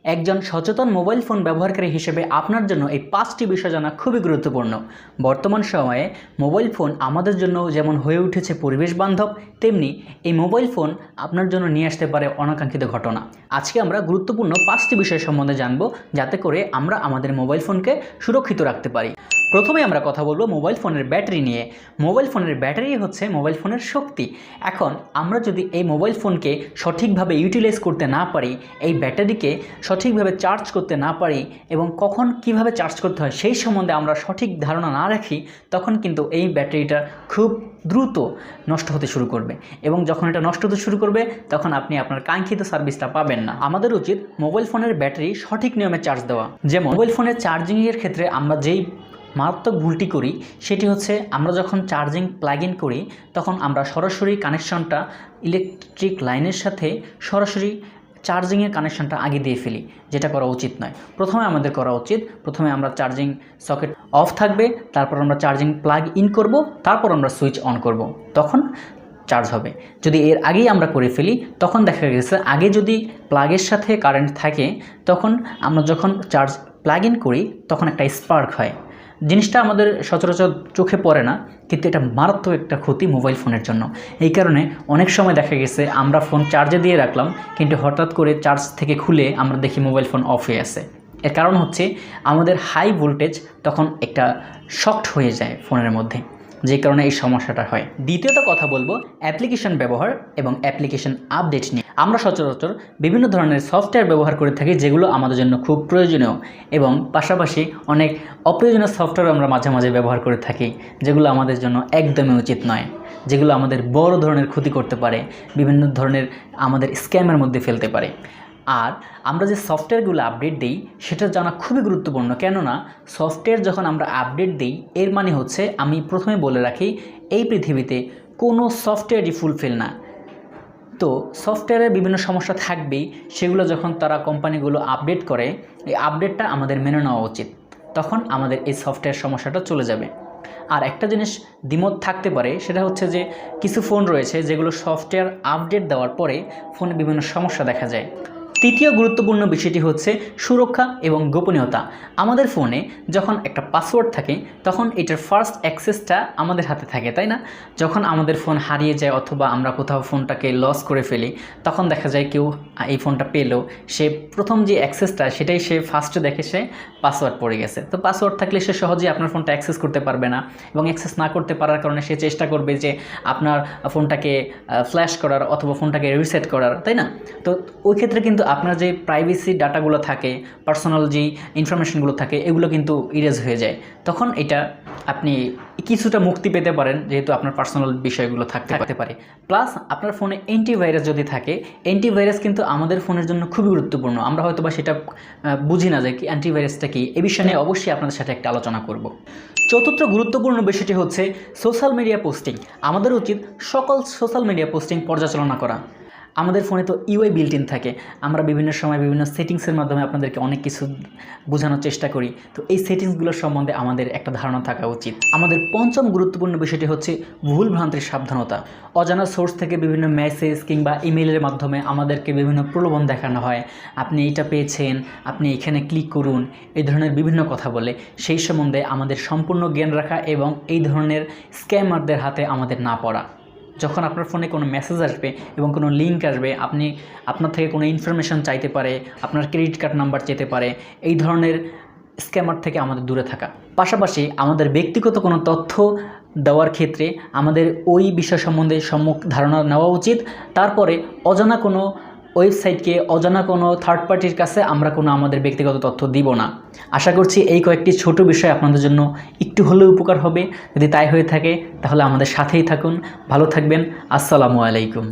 একজন সচেতন mobile phone ব্যবহারকারী হিসেবে আপনার জন্য এই 5টি বিষয় জানা খুবই গুরুত্বপূর্ণ। বর্তমান সময়ে মোবাইল ফোন আমাদের জন্য যেমন হয়ে উঠেছে পরিবেশ বান্ধব, তেমনি এই মোবাইল ফোন আপনার জন্য নিয়ে আসতে পারে অনাকাঙ্ক্ষিত ঘটনা। আজকে আমরা গুরুত্বপূর্ণ 5টি বিষয় সম্বন্ধে জানব, যাতে করে আমরা আমাদের মোবাইল ফোনকে সুরক্ষিত রাখতে পারি। প্রথমে আমরা কথা বলবো মোবাইল ফোনের ব্যাটারি নিয়ে। মোবাইল ফোনের ব্যাটারি হচ্ছে মোবাইল ফোনের শক্তি। এখন আমরা যদি এই মোবাইল ফোনকে সঠিকভাবে ইউটিলাইজ করতে না পারি, এই ব্যাটারিকে সঠিকভাবে চার্জ করতে না পারি এবং কখন কিভাবে চার্জ করতে হয় সেই সম্বন্ধে আমরা সঠিক ধারণা না রাখি, তখন কিন্তু এই ব্যাটারিটা খুব দ্রুত নষ্ট হতে শুরু করবে এবং যখন এটা নষ্ট হতে শুরু করবে তখন আপনি আপনার কাঙ্ক্ষিত সার্ভিসটা পাবেন না। আমাদের উচিত মোবাইল ফোনের ব্যাটারি সঠিক নিয়মে চার্জ দেওয়া। যেমন মোবাইল ফোনের চার্জিংয়ের ক্ষেত্রে আমরা যেই মারাত্মক ভুলটি করি সেটি হচ্ছে, আমরা যখন চার্জিং প্লাগ ইন করি তখন আমরা সরাসরি কানেকশনটা ইলেকট্রিক লাইনের সাথে সরাসরি চার্জিংয়ের কানেকশনটা আগে দিয়ে ফেলি, যেটা করা উচিত নয়। প্রথমে আমাদের করা উচিত, প্রথমে আমরা চার্জিং সকেট অফ থাকবে, তারপর আমরা চার্জিং প্লাগ ইন করব, তারপর আমরা সুইচ অন করব, তখন চার্জ হবে। যদি এর আগেই আমরা করে ফেলি তখন দেখা গেছে আগে যদি প্লাগের সাথে কারেন্ট থাকে, তখন আমরা যখন চার্জ প্লাগ ইন করি তখন একটা স্পার্ক হয়। জিনিসটা আমাদের সচরাচর চোখে পড়ে না, কিন্তু এটা মারাত্মক একটা ক্ষতি মোবাইল ফোনের জন্য। এই কারণে অনেক সময় দেখা গেছে আমরা ফোন চার্জে দিয়ে রাখলাম, কিন্তু হঠাৎ করে চার্জ থেকে খুলে আমরা দেখি মোবাইল ফোন অফ হয়ে আছে। এর কারণ হচ্ছে আমাদের হাই ভোল্টেজ তখন একটা শক্ট হয়ে যায় ফোনের মধ্যে, যে কারণে এই সমস্যাটা হয়। দ্বিতীয়ত কথা বলবো অ্যাপ্লিকেশন ব্যবহার এবং অ্যাপ্লিকেশন আপডেট নিয়ে। আমরা সচরাচর বিভিন্ন ধরনের সফটওয়্যার ব্যবহার করে থাকি, যেগুলো আমাদের জন্য খুব প্রয়োজনীয়, এবং পাশাপাশি অনেক অপ্রয়োজনীয় সফটওয়্যার আমরা মাঝে মাঝে ব্যবহার করে থাকি, যেগুলো আমাদের জন্য একদমই উচিত নয়, যেগুলো আমাদের বড় ধরনের ক্ষতি করতে পারে, বিভিন্ন ধরনের আমাদের স্ক্যামের মধ্যে ফেলতে পারে। আর আমরা যে সফটওয়্যারগুলো আপডেট দিই সেটা জানা খুবই গুরুত্বপূর্ণ, কেননা সফটওয়্যার যখন আমরা আপডেট দিই এর মানে হচ্ছে, আমি প্রথমে বলে রাখি, এই পৃথিবীতে কোনো সফটওয়্যারই ফুলফিল না। তো সফটওয়্যারের বিভিন্ন সমস্যা থাকবেই, সেগুলো যখন তারা কোম্পানিগুলো আপডেট করে, এই আপডেটটা আমাদের মেনে নেওয়া উচিত, তখন আমাদের এই সফটওয়্যার সমস্যাটা চলে যাবে। আর একটা জিনিস দ্বিমত থাকতে পারে, সেটা হচ্ছে যে কিছু ফোন রয়েছে যেগুলো সফটওয়্যার আপডেট দেওয়ার পরে ফোনে বিভিন্ন সমস্যা দেখা যায়। তৃতীয় গুরুত্বপূর্ণ বিষয়টি হচ্ছে সুরক্ষা এবং গোপনীয়তা। আমাদের ফোনে যখন একটা পাসওয়ার্ড থাকে তখন এটার ফার্স্ট অ্যাক্সেসটা আমাদের হাতে থাকে, তাই না? যখন আমাদের ফোন হারিয়ে যায় অথবা আমরা কোথাও ফোনটাকে লস করে ফেলি, তখন দেখা যায় কেউ এই ফোনটা পেলেও সে প্রথম যে অ্যাক্সেসটা সেটাই সে ফার্স্টে দেখে, সে পাসওয়ার্ড পড়ে গেছে। তো পাসওয়ার্ড থাকলে সে সহজেই আপনার ফোনটা অ্যাক্সেস করতে পারবে না, এবং অ্যাক্সেস না করতে পারার কারণে সে চেষ্টা করবে যে আপনার ফোনটাকে ফ্ল্যাশ করার অথবা ফোনটাকে রিসেট করার, তাই না? তো ওই ক্ষেত্রে কিন্তু আপনার যে প্রাইভেসি ডাটাগুলো থাকে, পার্সোনাল যেই ইনফরমেশনগুলো থাকে, এগুলো কিন্তু ইরেজ হয়ে যায়। তখন এটা আপনি কিছুটা মুক্তি পেতে পারেন, যেহেতু আপনার পার্সোনাল বিষয়গুলো থাকতে পারে। প্লাস আপনার ফোনে অ্যান্টিভাইরাস যদি থাকে, অ্যান্টিভাইরাস কিন্তু আমাদের ফোনের জন্য খুবই গুরুত্বপূর্ণ। আমরা হয়তো বা সেটা বুঝি না যে কি অ্যান্টিভাইরাসটা কি। এই বিষয় নিয়ে অবশ্যই আপনাদের সাথে একটা আলোচনা করব। চতুর্থ গুরুত্বপূর্ণ বিষয়টি হচ্ছে সোশ্যাল মিডিয়া পোস্টিং। আমাদের উচিত সকল সোশ্যাল মিডিয়া পোস্টিং পর্যালোচনা করা। আমাদের ফোনে তো ইউআই বিল্ট ইন থাকে, আমরা বিভিন্ন সময় বিভিন্ন সেটিংসের মাধ্যমে আপনাদেরকে অনেক কিছু বোঝানোর চেষ্টা করি। তো এই সেটিংসগুলোর সম্বন্ধে আমাদের একটা ধারণা থাকা উচিত। আমাদের পঞ্চম গুরুত্বপূর্ণ বিষয়টি হচ্ছে ভুল ভ্রান্তির সাবধানতা। অজানা সোর্স থেকে বিভিন্ন মেসেজ কিংবা ইমেইলের মাধ্যমে আমাদেরকে বিভিন্ন প্রলোভন দেখানো হয়, আপনি এটা পেয়েছেন, আপনি এখানে ক্লিক করুন, এই ধরনের বিভিন্ন কথা বলে। সেই সম্বন্ধে আমাদের সম্পূর্ণ জ্ঞান রাখা এবং এই ধরনের স্ক্যামারদের হাতে আমাদের না পড়া। যখন আপনার ফোনে কোনো মেসেজ আসবে এবং কোনো লিঙ্ক আসবে, আপনার থেকে কোনো ইনফরমেশন চাইতে পারে, আপনার ক্রেডিট কার্ড নাম্বার চেতে পারে, এই ধরনের স্ক্যামার থেকে আমাদের দূরে থাকা। পাশাপাশি আমাদের ব্যক্তিগত কোনো তথ্য দেওয়ার ক্ষেত্রে আমাদের ওই বিষয় সম্বন্ধে সম্যক ধারণা নেওয়া উচিত। তারপরে অজানা কোনো ওয়েবসাইটকে, অজানা কোনো থার্ড পার্টির কাছে আমরা কোনো আমাদের ব্যক্তিগত তথ্য দিব না। আশা করছি এই কয়েকটি ছোট বিষয় আপনাদের জন্য একটু হলেও উপকার হবে। যদি তাই হয়ে থাকে তাহলে আমাদের সাথেই থাকুন। ভালো থাকবেন। আসসালামু আলাইকুম।